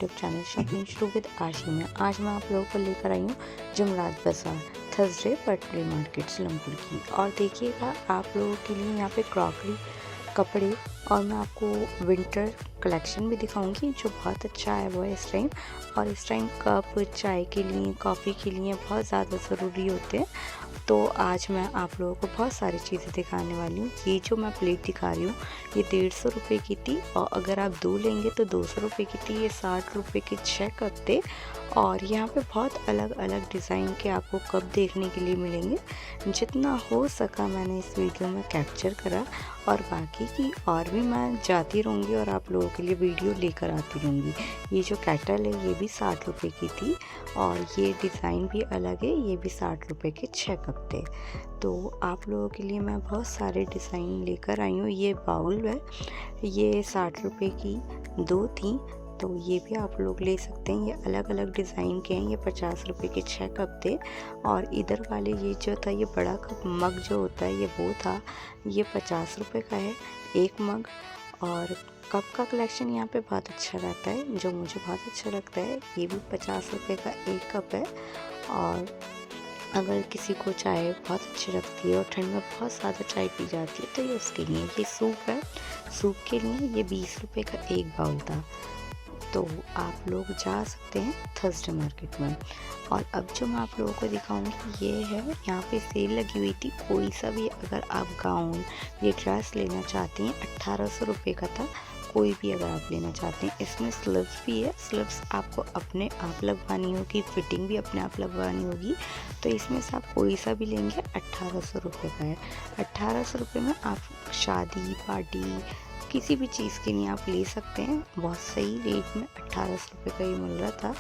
YouTube channel shopping शुरू with आशी में। आज मैं आप लोगों को लेकर आई हूँ जुमरात बाज़ार थर्सडे पटरी मार्केट सिलमपुर की। और देखिएगा आप लोगों के लिए यहाँ पे क्रॉकरी, कपड़े और मैं आपको विंटर कलेक्शन भी दिखाऊंगी जो बहुत अच्छा है वो इस टाइम। और इस टाइम कप चाय के लिए, कॉफ़ी के लिए बहुत ज़्यादा ज़रूरी होते हैं। तो आज मैं आप लोगों को बहुत सारी चीज़ें दिखाने वाली हूँ। ये जो मैं प्लेट दिखा रही हूँ ये 150 रुपये की थी, और अगर आप 2 लेंगे तो 200 रुपये की थी। ये 60 रुपये के 6 कप थे। और यहाँ पे बहुत अलग अलग डिज़ाइन के आपको कप देखने के लिए मिलेंगे। जितना हो सका मैंने इस वीडियो में कैप्चर करा, और बाकी की और भी मैं जाती रहूँगी और आप लोगों के लिए वीडियो लेकर आती रहूँगी। ये जो कैटल है ये भी 60 रुपये की थी, और ये डिज़ाइन भी अलग है। ये भी 60 रुपये के 6 कप थे। तो आप लोगों के लिए मैं बहुत सारे डिज़ाइन लेकर आई हूँ। ये बाउल है, ये 60 रुपये की 2 थी, तो ये भी आप लोग ले सकते हैं। ये अलग अलग डिज़ाइन के हैं। ये 50 रुपये के 6 कप थे। और इधर वाले ये जो था ये बड़ा कप मग जो होता है ये वो था, ये 50 रुपये का है एक मग। और कप का कलेक्शन यहाँ पे बहुत अच्छा रहता है जो मुझे बहुत अच्छा लगता है। ये भी 50 रुपये का एक कप है। और अगर किसी को चाय बहुत अच्छी लगती है और ठंड में बहुत ज़्यादा चाय पी जाती है तो ये उसके लिए। ये सूप है, सूप के लिए ये 20 रुपये का एक बाउल था। तो आप लोग जा सकते हैं थर्सडे मार्केट में। और अब जो मैं आप लोगों को दिखाऊंगी ये है, यहाँ पे सेल लगी हुई थी। कोई सा भी अगर आप गाउन या ड्रेस लेना चाहते हैं 1800 रुपये का था। कोई भी अगर आप लेना चाहते हैं। इसमें स्लीव्स भी है, स्लीव्स आपको अपने आप लगवानी होगी, फिटिंग भी अपने आप लगवानी होगी। तो इसमें से आप कोई सा भी लेंगे 1800 रुपये का है। 1800 रुपये में आप शादी पार्टी किसी भी चीज़ के लिए आप ले सकते हैं। बहुत सही रेट में 1800 रुपये का ये मिल रहा था।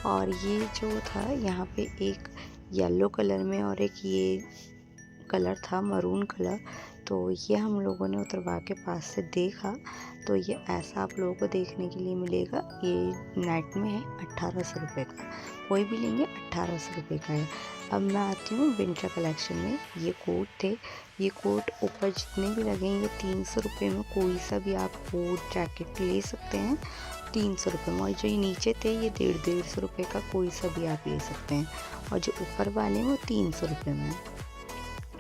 और ये जो था यहाँ पे एक येलो कलर में और एक ये कलर था मरून कलर। तो ये हम लोगों ने उतरवा के पास से देखा तो ये ऐसा आप लोगों को देखने के लिए मिलेगा। ये नेट में है 1800 रुपये का। कोई भी लेंगे 1800 रुपये का है। अब मैं आती हूँ विंटर कलेक्शन में। ये कोट थे, ये कोट ऊपर जितने भी लगे हैं ये 300 रुपये में कोई सा भी आप कोट जैकेट ले सकते हैं 300 रुपये में। और जो ये नीचे थे ये 150 रुपये का कोई सा भी आप ले सकते हैं। और जो ऊपर वाले हैं वो 300 रुपये में।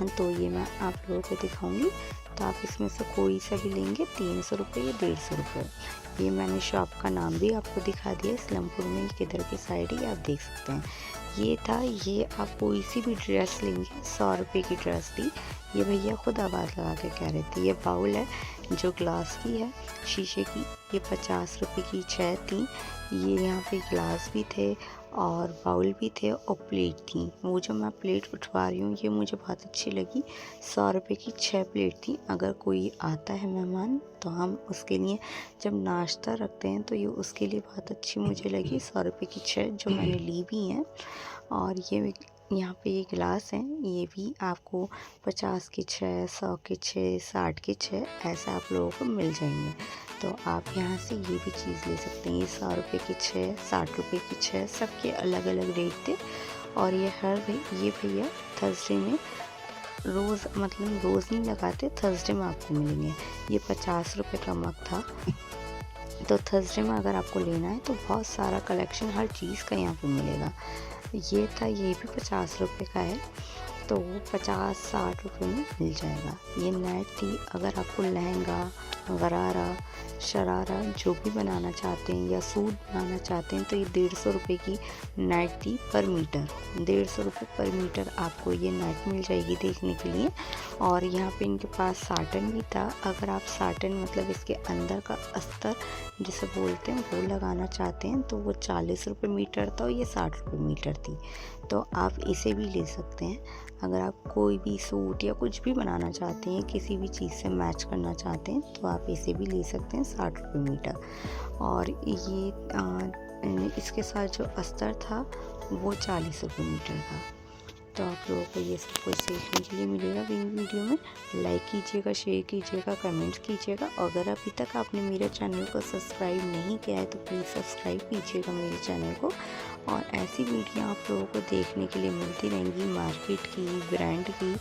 तो ये मैं आप लोगों को दिखाऊंगी। तो आप इसमें से कोई सा भी लेंगे 300 रुपये या 150 रुपये। ये मैंने शॉप का नाम भी आपको दिखा दिया, इस्लामपुर में किधर की साइड है आप देख सकते हैं। ये था, ये आप कोई सी भी ड्रेस लेंगे 100 रुपये की ड्रेस थी। ये भैया खुद आवाज़ लगा के कह रहे थे। ये बाउल है जो ग्लास की है, शीशे की, ये 50 रुपये की 6 थी। ये यहाँ पे ग्लास भी थे और बाउल भी थे और प्लेट थी। वो जो मैं प्लेट उठवा रही हूँ ये मुझे बहुत अच्छी लगी। 100 रुपये की 6 प्लेट थी। अगर कोई आता है मेहमान तो हम उसके लिए जब नाश्ता रखते हैं तो ये उसके लिए बहुत अच्छी मुझे लगी। 100 रुपये की 6 जो मैंने ली भी हैं। और ये यहाँ पे ये गिलास हैं, ये भी आपको 50 के 6, 100 के 6, 60 के 6 ऐसा आप लोगों को मिल जाएंगे। तो आप यहाँ से ये भी चीज़ ले सकते हैं। ये 100 रुपये की 6, 60 रुपये की 6, सबके अलग अलग रेट थे। और ये ये भैया थर्सडे में रोज़, मतलब रोज़ नहीं लगाते, थर्सडे में आपको मिलेंगे। ये 50 रुपये का मग था। तो थर्सडे में अगर आपको लेना है तो बहुत सारा कलेक्शन हर चीज़ का यहाँ पे मिलेगा। ये था, ये भी 50 रुपये का है। तो 50-60 रुपये में मिल जाएगा। ये नेट थी, अगर आपको लहंगा, गरारा, शरारा जो भी बनाना चाहते हैं या सूट बनाना चाहते हैं तो ये 150 रुपये की नेट थी पर मीटर। 150 रुपये पर मीटर आपको ये नेट मिल जाएगी देखने के लिए। और यहाँ पे इनके पास साटन भी था। अगर आप साटन मतलब इसके अंदर का अस्तर जिसे बोलते हैं वो लगाना चाहते हैं तो वो 40 रुपये मीटर था और ये 60 रुपये मीटर थी। तो आप इसे भी ले सकते हैं। अगर आप कोई भी सूट या कुछ भी बनाना चाहते हैं, किसी भी चीज़ से मैच करना चाहते हैं तो आप इसे भी ले सकते हैं 60 रुपये मीटर। और ये इसके साथ जो अस्तर था वो 40 रुपये मीटर था। तो आप लोगों को ये सब कुछ सीखने के लिए मिलेगा वीडियो में। लाइक कीजिएगा, शेयर कीजिएगा, कमेंट्स कीजिएगा। अगर अभी तक आपने मेरे चैनल को सब्सक्राइब नहीं किया है तो प्लीज़ सब्सक्राइब कीजिएगा मेरे चैनल को। और ऐसी वीडियो आप लोगों को देखने के लिए मिलती रहेंगी मार्केट की, ब्रांड की।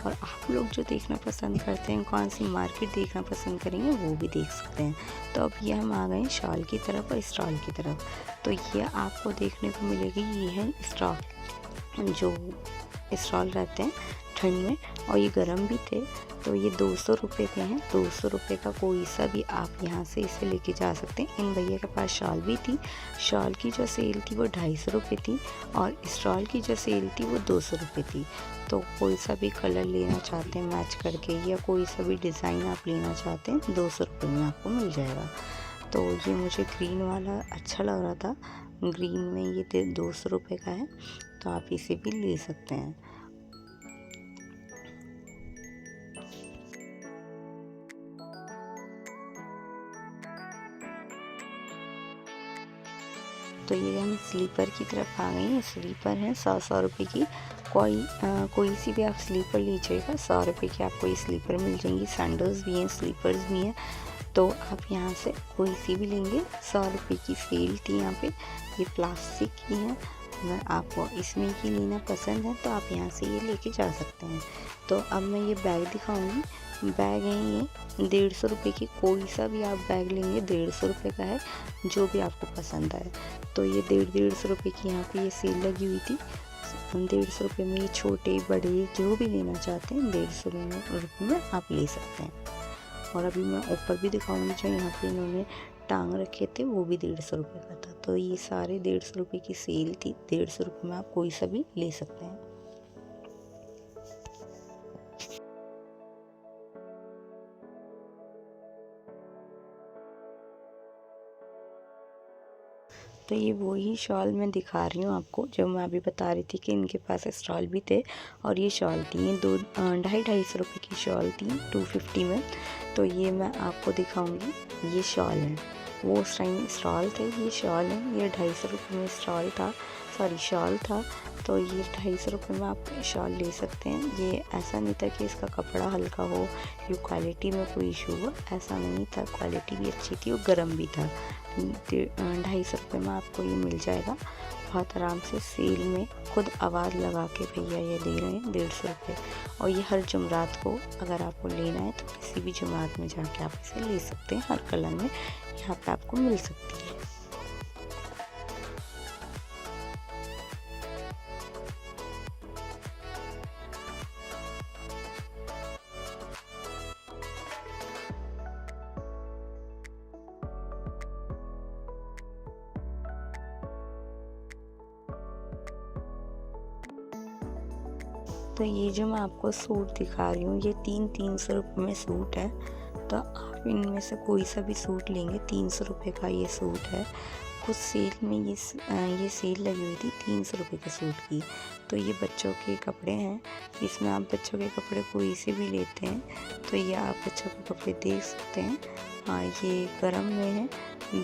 और आप लोग जो देखना पसंद करते हैं, कौन सी मार्केट देखना पसंद करेंगे वो भी देख सकते हैं। तो अब ये हम आ गए शॉल की तरफ और स्टॉल की तरफ। तो ये आपको देखने को मिलेगी, ये है स्टॉल। जो स्टॉल रहते हैं ठंड में और ये गर्म भी थे, तो ये 200 रुपये के हैं। 200 रुपये का कोई सा भी आप यहाँ से इसे लेके जा सकते हैं। इन भैया के पास शॉल भी थी। शॉल की जो सेल थी वो 250 रुपये थी और स्टॉल की जो सेल थी वो 200 रुपये थी। तो कोई सा भी कलर लेना चाहते हैं मैच करके, या कोई सा भी डिज़ाइन आप लेना चाहते हैं, 200 रुपये में आपको मिल जाएगा। तो ये मुझे ग्रीन वाला अच्छा लग रहा था। ग्रीन में ये 200 रुपये का है, तो आप इसे भी ले सकते हैं। तो ये हम स्लीपर की तरफ आ गए हैं। स्लीपर हैं 100 रुपये की। कोई सी भी आप स्लीपर लीजिएगा, 100 रुपये की आपको ये स्लीपर मिल जाएंगी। सैंडल्स भी हैं, स्लीपर्स भी हैं। तो आप यहाँ से कोई सी भी लेंगे। 100 रुपये की सेल थी यहाँ पे। ये प्लास्टिक की है। अगर आपको इसमें की लेना पसंद है तो आप यहाँ से ये लेके जा सकते हैं। तो अब मैं ये बैग दिखाऊंगी। बैग है ये 150 रुपये की। कोई सा भी आप बैग लेंगे 150 रुपये का है, जो भी आपको पसंद आए। तो ये 150 रुपये की यहाँ पे ये सेल लगी हुई थी। 150 रुपये में ये छोटे बड़े जो भी लेना चाहते हैं 150 रुपये में आप ले सकते हैं। और अभी मैं ऊपर भी दिखाऊंगी, जो यहाँ पे इन्होंने टांग रखे थे वो भी 150 रुपये का था। तो ये सारे 150 रुपये की सेल थी। 150 रुपये में आप कोई सा भी ले सकते हैं। तो ये वही शॉल मैं दिखा रही हूँ आपको, जो मैं अभी बता रही थी कि इनके पास स्टॉल भी थे और ये शॉल थी। ये 250 रुपये की शॉल थी 250 में। तो ये मैं आपको दिखाऊंगी। ये शॉल है, वो उस टाइम स्टॉल थे, ये शॉल है। ये 250 रुपये में स्टॉल था, सॉरी शॉल था। तो ये 250 रुपये में आप शॉल ले सकते हैं। ये ऐसा नहीं था कि इसका कपड़ा हल्का हो या क्वालिटी में कोई इशू हो, ऐसा नहीं था। क्वालिटी भी अच्छी थी और गर्म भी था। 250 रुपये में आपको ये मिल जाएगा बहुत आराम से। सेल में खुद आवाज़ लगा के भैया ये दे रहे हैं 150 रुपये। और ये हर जुमरात को अगर आपको लेना है तो किसी भी जुमरात में जाके आप इसे ले सकते हैं। हर कलर में यहाँ पे आपको मिल सकती है। तो ये जो मैं आपको सूट दिखा रही हूँ, ये 300 रुपये में सूट है। तो आप इनमें से कोई सा भी सूट लेंगे, 300 रुपये का ये सूट है। कुछ सेल में ये सेल लगी हुई थी 300 रुपये के सूट की। तो ये बच्चों के कपड़े हैं। इसमें आप बच्चों के कपड़े कोई से भी लेते हैं तो ये आप बच्चों के कपड़े देख सकते हैं। हाँ, ये गरम में है।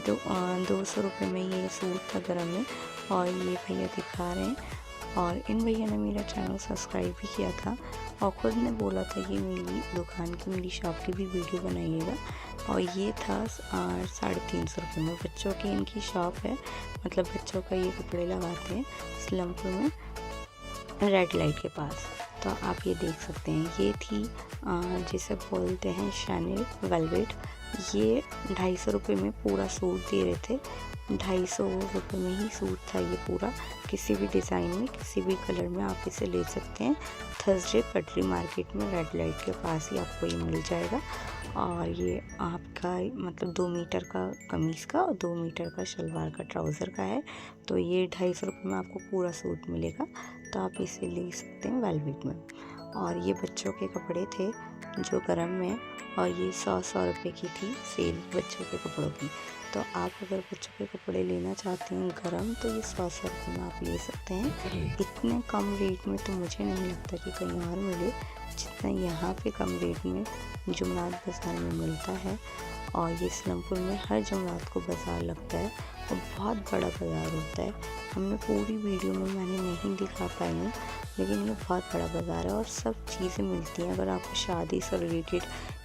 200 रुपये में ये सूट था गरम में। और ये भैया दिखा रहे हैं। और इन भैया ने मेरा चैनल सब्सक्राइब भी किया था और ख़ुद ने बोला था कि मेरी दुकान की, मेरी शॉप की भी वीडियो बनाइएगा। और ये था 350 रुपये में। बच्चों की इनकी शॉप है, मतलब बच्चों का ये कपड़े लगाते हैं स्लमपुर में, रेड लाइट के पास। तो आप ये देख सकते हैं। ये थी जिसे बोलते हैं शैनल वेलवेट। ये 250 रुपये में पूरा सूट दे रहे थे। 250 रुपये में ही सूट था ये पूरा। किसी भी डिज़ाइन में, किसी भी कलर में आप इसे ले सकते हैं। थर्सडे पटरी मार्केट में रेड लाइट के पास ही आपको ये मिल जाएगा। और ये आपका मतलब 2 मीटर का कमीज़ का और 2 मीटर का शलवार का ट्राउज़र का है। तो ये 250 रुपये में आपको पूरा सूट मिलेगा। तो आप इसे ले सकते हैं वेलवेट में। और ये बच्चों के कपड़े थे जो गरम में, और ये 100 रुपये की थी सेल बच्चों के कपड़ों की। तो आप अगर बच्चों के कपड़े लेना चाहते हैं गरम, तो ये 100 रुपये में आप ले सकते हैं। इतने कम रेट में तो मुझे नहीं लगता कि कहीं और मिले जितना यहाँ पे कम रेट में जुमरात बाज़ार में मिलता है। और ये सलेमपुर में हर जुमेरात को बाज़ार लगता है और बहुत बड़ा बाज़ार होता है। हमने पूरी वीडियो में मैंने नहीं दिखा पाई हूँ, लेकिन ये बहुत बड़ा बाज़ार है और सब चीज़ें मिलती हैं। अगर आपको शादी से रिलेटेड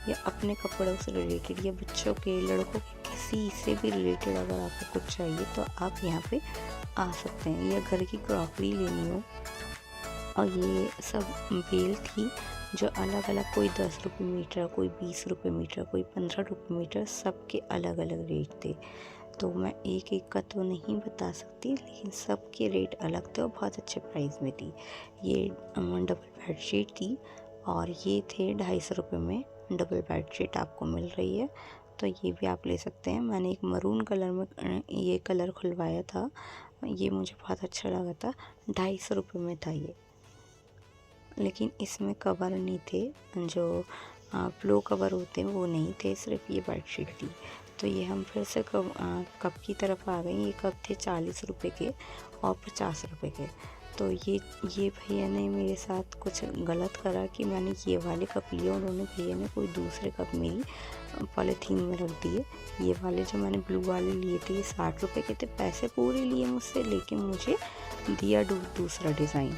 या अपने कपड़ों से रिलेटेड या बच्चों के, लड़कों के, किसी से भी रिलेटेड अगर आपको कुछ चाहिए तो आप यहाँ पे आ सकते हैं। या घर की क्रॉकरी लेनी हो, और ये सब बेल थी जो अलग अलग, कोई 10 रुपये मीटर, कोई 20 रुपये मीटर, कोई 15 रुपये मीटर, सबके अलग अलग रेट थे। तो मैं एक एक का तो नहीं बता सकती, लेकिन सबके रेट अलग थे और बहुत अच्छे प्राइस में थी। ये डबल बेडशीट थी और ये थे 250 रुपये में डबल बेडशीट आपको मिल रही है। तो ये भी आप ले सकते हैं। मैंने एक मरून कलर में ये कलर खुलवाया था, ये मुझे बहुत अच्छा लगा था। 250 रुपये में था ये, लेकिन इसमें कवर नहीं थे, जो प्लो कवर होते हैं वो नहीं थे, सिर्फ ये बेडशीट थी। तो ये हम फिर से कप की तरफ आ गए। ये कप थे 40 रुपये के और 50 रुपये के। तो ये भैया ने मेरे साथ कुछ गलत करा कि मैंने ये वाले कप लिए, उन्होंने भैया ने कोई दूसरे कप मेरी पॉलीथीन में रख दिए। ये वाले जो मैंने ब्लू वाले लिए थे ये 60 रुपये के थे। पैसे पूरे लिए मुझसे, लेकिन मुझे दिया दूसरा डिज़ाइन।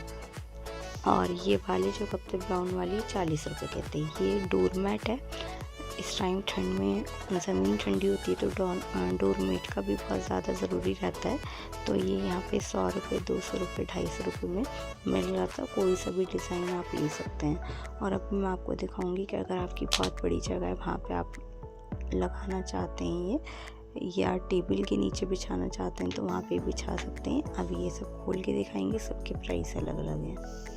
और ये वाले जो कप थे ब्राउन वाली 40 रुपये के थे। ये डोरमैट है। इस टाइम ठंड में ज़मीन ठंडी होती है तो डोरमेट का भी बहुत ज़्यादा ज़रूरी रहता है। तो ये यहाँ पे 100 रुपये, 200 रुपये, 250 रुपये में मिल रहा था। कोई सा भी डिज़ाइन आप ले सकते हैं। और अब मैं आपको दिखाऊंगी कि अगर आपकी बहुत बड़ी जगह है, वहाँ पे आप लगाना चाहते हैं ये, या टेबल के नीचे बिछाना चाहते हैं, तो वहाँ पे बिछा सकते हैं। अब ये सब खोल के दिखाएंगे, सबके प्राइस अलग अलग हैं।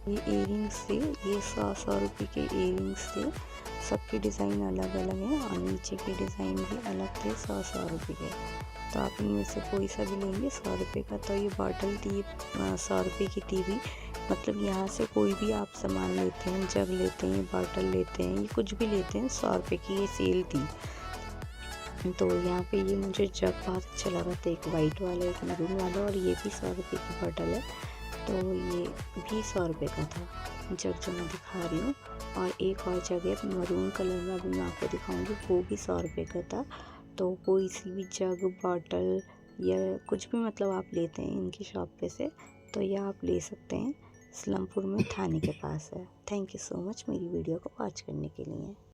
ये इयरिंग्स थे, ये 100 रुपये के इयरिंग्स थे। सबके डिज़ाइन अलग अलग हैं और नीचे के डिज़ाइन भी अलग थे, 100 रुपये के। तो आप इनमें से कोई सा भी लेंगे 100 रुपये का। तो ये बॉटल थी 100 रुपये की टीवी, मतलब यहाँ से कोई भी आप सामान लेते हैं, जग लेते हैं, बॉटल लेते हैं, ये कुछ भी लेते हैं, 100 रुपये की ये सेल थी। तो यहाँ पे ये मुझे जग बहुत अच्छा लगा था, एक वाइट वाला, एक मरून वाला, और ये भी 100 रुपये की बॉटल है। तो ये भी 100 रुपये का था जग जो मैं दिखा रही हूँ। और एक और जग है मरून कलर में, अभी मैं आपको दिखाऊंगी, वो भी 100 रुपये का था। तो कोई सी भी जग, बॉटल या कुछ भी मतलब आप लेते हैं इनकी शॉप पे से, तो यह आप ले सकते हैं। सलेमपुर में थाने के पास है। थैंक यू सो मच मेरी वीडियो को वॉच करने के लिए।